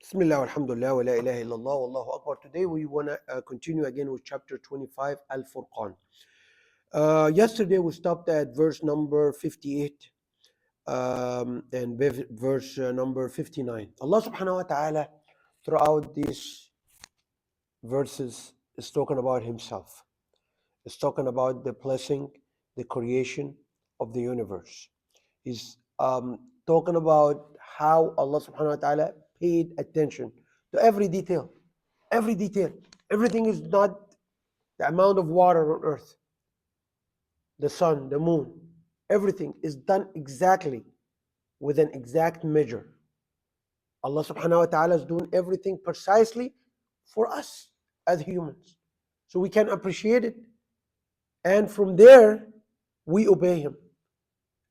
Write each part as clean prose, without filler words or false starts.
Bismillah, alhamdulillah, wa la ilaha illallah, wallahu akbar. Today we want to continue again with chapter 25, Al Furqan. Yesterday we stopped at verse number 58 and verse number 59. Allah subhanahu wa ta'ala, throughout these verses, is talking about Himself. It's talking about the blessing, the creation of the universe. He's talking about how Allah subhanahu wa ta'ala paid attention to every detail. Every detail. Everything is not the amount of water on earth, the sun, the moon. Everything is done exactly with an exact measure. Allah subhanahu wa ta'ala is doing everything precisely for us as humans. So we can appreciate it. And from there, we obey Him.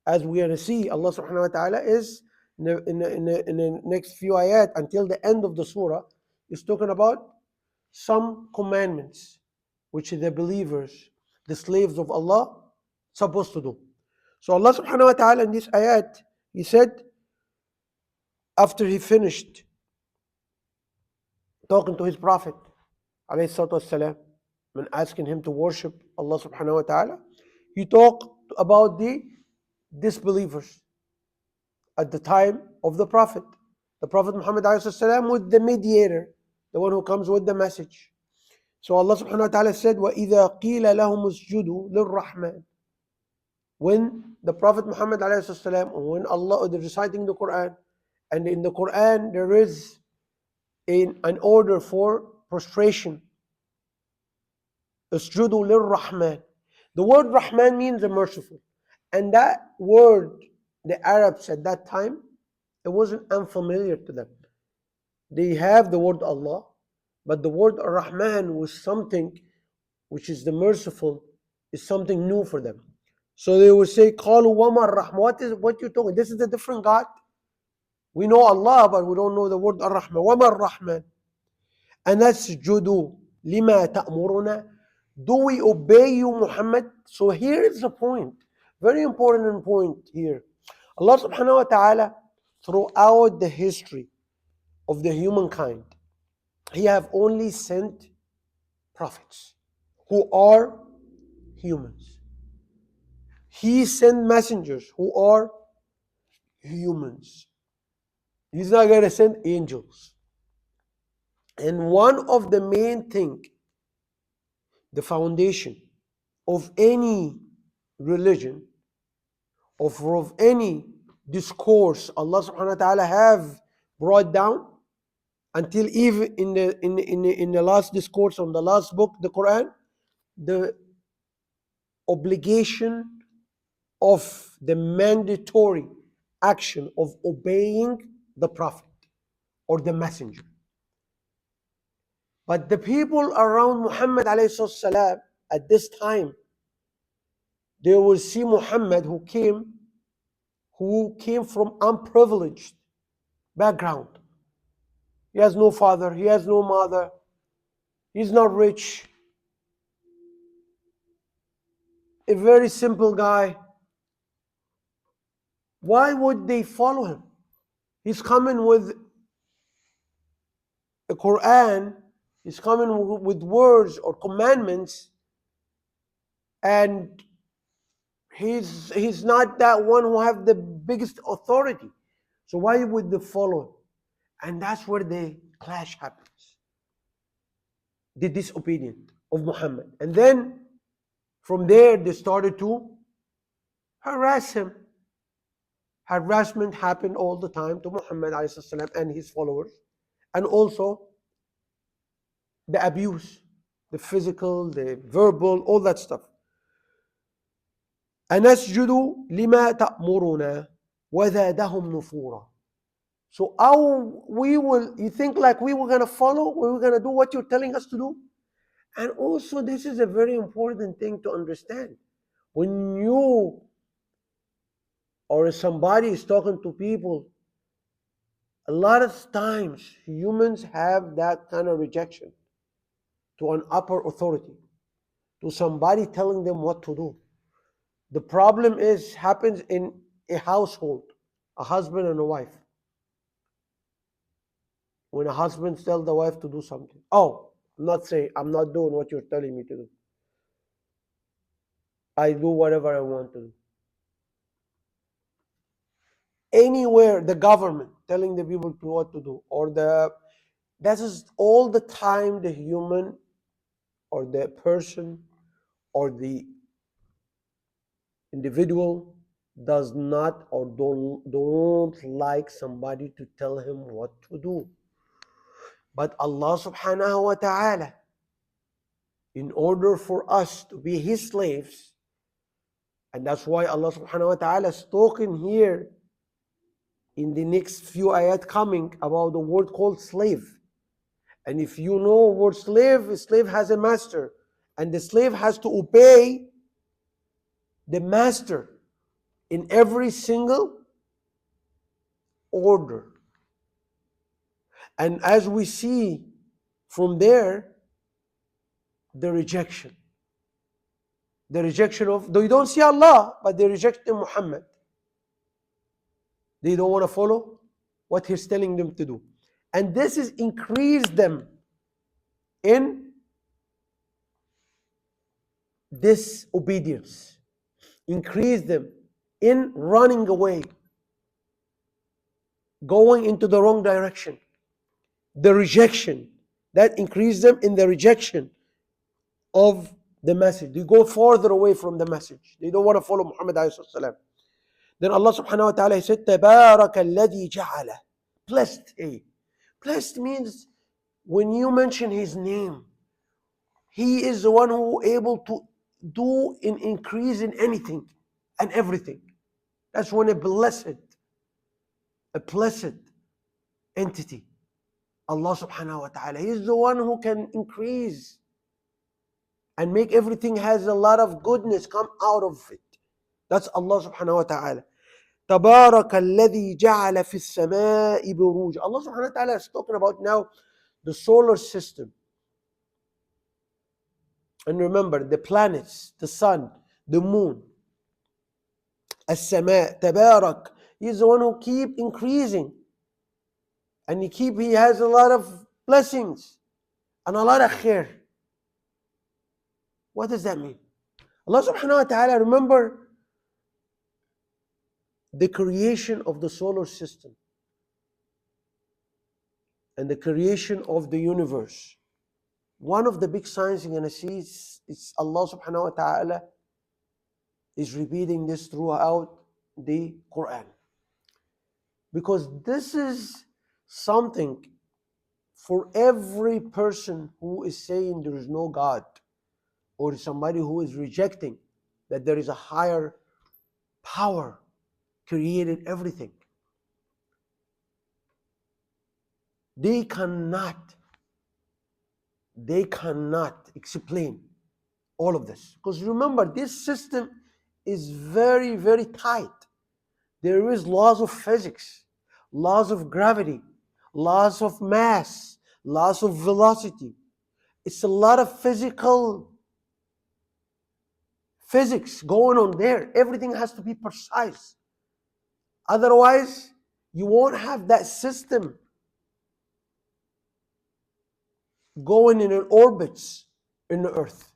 As we are to see, Allah subhanahu wa ta'ala is in the next few ayat until the end of the surah, is talking about some commandments which the believers, the slaves of Allah, supposed to do. So Allah subhanahu wa ta'ala in this ayat, He said, after He finished talking to His Prophet, alayhi salatu wassalam, and asking him to worship Allah subhanahu wa ta'ala, He talked about the disbelievers at the time of the Prophet. The Prophet Muhammad alayhi salam was the mediator, the one who comes with the message. So Allah subhanahu wa ta'ala said, وَإِذَا قِيلَ لَهُمُ اسْجُدُوا لِلرَّحْمَنِ. When the Prophet Muhammad alayhi salam, when Allah is reciting the Quran, and in the Quran there is an order for prostration. اسْجُدُوا لِلرَّحْمَنِ. The word Rahman means the merciful. And that word, the Arabs at that time, it wasn't unfamiliar to them. They have the word Allah, but the word Ar-Rahman was something which is the merciful, is something new for them. So they would say, قَالُوا وَمَا الرَّحْمَنِ. What you talking? This is a different God. We know Allah, but we don't know the word Ar-Rahman. وَمَا الرَّحْمَنِ. And that's judu lima ta'muruna. Do we obey you, Muhammad? So here is the point. Very important point here. Allah subhanahu wa ta'ala, throughout the history of the humankind, He have only sent prophets who are humans. He sent messengers who are humans. He's not going to send angels. And one of the main thing, the foundation of any religion, of any discourse Allah subhanahu wa ta'ala have brought down, until even in the last discourse on the last book, the Quran, the obligation of the mandatory action of obeying the Prophet or the messenger. But the people around Muhammad alayhi salam at this time, they will see Muhammad who came from unprivileged background. He has no father, he has no mother, he's not rich, a very simple guy. Why would they follow him? He's coming with a Quran, he's coming with words or commandments, and he's not that one who have the biggest authority. So why would they follow him? And that's where the clash happens. The disobedience of Muhammad. And then from there they started to harass him. Harassment happened all the time to Muhammad ﷺ and his followers. And also the abuse, the physical, the verbal, all that stuff. أَنَسْجُدُ لِمَا تَأْمُرُنَا وَزَادَهُمْ نُفُورًا. So you think like we were going to follow, we were going to do what you're telling us to do? And also this is a very important thing to understand. When you or somebody is talking to people, a lot of times humans have that kind of rejection to an upper authority, to somebody telling them what to do. The problem happens in a household, a husband and a wife. When a husband tells the wife to do something, oh, I'm not doing what you're telling me to do. I do whatever I want to do. Anywhere, the government telling the people to what to do, or that is all the time the human or the person or the individual does not or don't like somebody to tell him what to do. But Allah subhanahu wa ta'ala, in order for us to be his slaves, and that's why Allah subhanahu wa ta'ala is talking here in the next few ayat coming about the word called slave. And if you know word slave, a slave has a master, and the slave has to obey the master in every single order. And as we see from there, the rejection. The rejection of, they don't see Allah, but they reject Muhammad. They don't want to follow what he's telling them to do. And this is increased them in disobedience, increase them in running away, going into the wrong direction. The rejection, that increases them in the rejection of the message. They go farther away from the message. They don't want to follow Muhammad alayhi salam. Then Allah subhanahu wa ta'ala, he said, تَبَارَكَ الَّذِي جَعَلَ. Blessed. Blessed means when you mention his name, he is the one who is able to do an increase in anything and everything. That's when a blessed entity, Allah subhanahu wa ta'ala, he is the one who can increase and make everything has a lot of goodness come out of it. That's Allah subhanahu wa ta'ala. تَبَارَكَ الَّذِي جَعَلَ فِي السَّمَاءِ بُرُوجًا. Allah subhanahu wa ta'ala is talking about now the solar system. And remember, the planets, the sun, the moon, السماء, تبارك. He's the one who keep increasing. And he has a lot of blessings and a lot of khair. What does that mean? Allah subhanahu wa ta'ala, remember the creation of the solar system and the creation of the universe. One of the big signs you're going to see is Allah subhanahu wa ta'ala is repeating this throughout the Quran. Because this is something for every person who is saying there is no God, or somebody who is rejecting that there is a higher power created everything. They cannot explain all of this. Because remember, this system is very, very tight. There is laws of physics, laws of gravity, laws of mass, laws of velocity. It's a lot of physics going on there. Everything has to be precise. Otherwise, you won't have that system going in an orbits in the earth.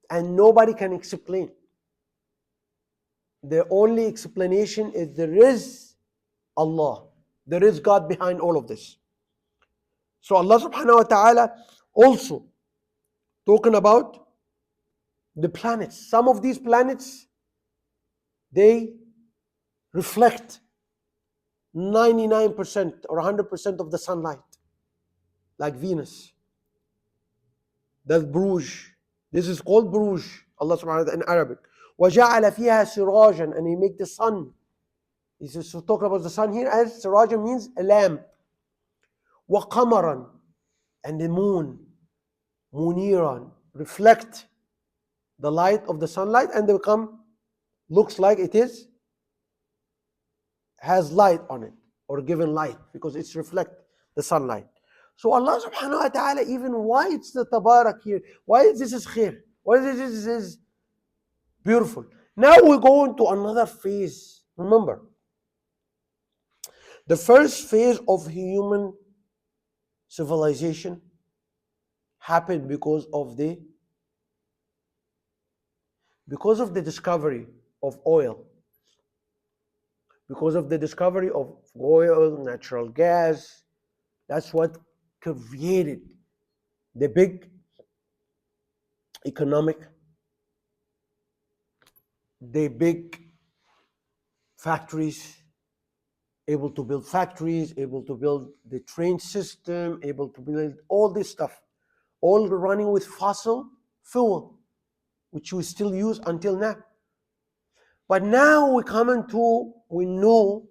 And nobody can explain. The only explanation is there is Allah. There is God behind all of this. So Allah subhanahu wa ta'ala also talking about the planets. Some of these planets, they reflect 99% or 100% of the sunlight, like Venus. That's Bruj. This is called Bruj, Allah subhanahu wa ta'ala in Arabic. وَجَعَلَ فِيهَا سِرَاجًا, and he made the sun. He's just talking about the sun here as Siraja means a lamp. وَقَمَرًا, and the moon, Muniran, reflect the light of the sunlight and they looks like it has light on it, or given light, because it's reflect the sunlight. So Allah subhanahu wa ta'ala, even why it's the tabarak here, why this is khair, why this is beautiful. Now we go into another phase. Remember, The first phase of human civilization happened because of the discovery of oil, because of the discovery of oil, natural gas. That's what created the big economic, the big factories, able to build factories, able to build the train system, able to build all this stuff, all running with fossil fuel, which we still use until now. But now we know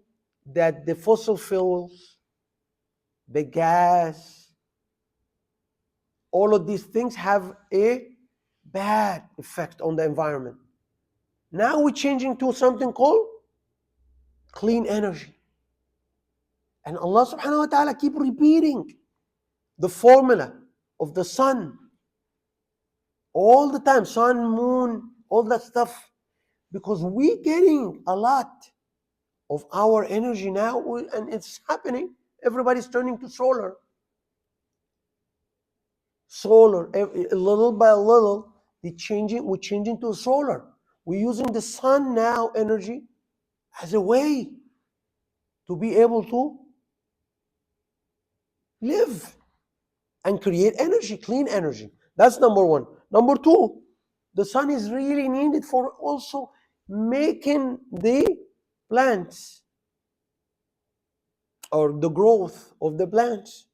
that the fossil fuels, the gas, all of these things have a bad effect on the environment. Now we're changing to something called clean energy. And Allah subhanahu wa ta'ala keep repeating the formula of the sun all the time, sun, moon, all that stuff, because we're getting a lot of our energy now, and it's happening. Everybody's turning to solar. Little by little, we're changing to solar. We're using the sun now energy as a way to be able to live and create energy, clean energy. That's number one. Number two, the sun is really needed for also making the plants or the growth of the plants.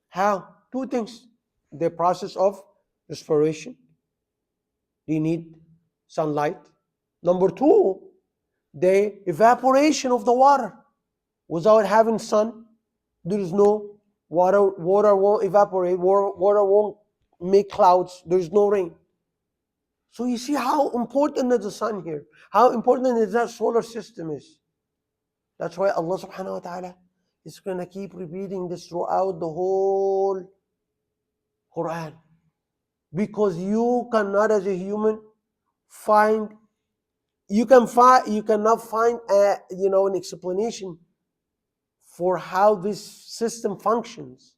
How? Two things. The process of respiration. They need sunlight. Number two, the evaporation of the water. Without having sun, there is no water. Water won't evaporate. Water won't make clouds. There is no rain. So you see how important is the sun here. How important is that solar system is. That's why Allah subhanahu wa ta'ala is going to keep repeating this throughout the whole Quran. Because you cannot, as a human, you cannot find an explanation for how this system functions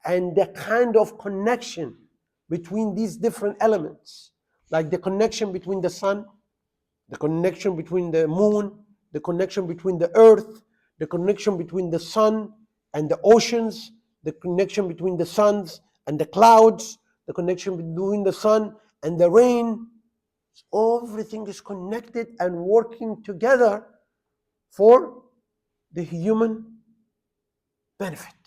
and the kind of connection between these different elements, like the connection between the sun, the connection between the moon, the connection between the earth, the connection between the sun and the oceans, the connection between the suns and the clouds, the connection between the sun and the rain. Everything is connected and working together for the human benefit.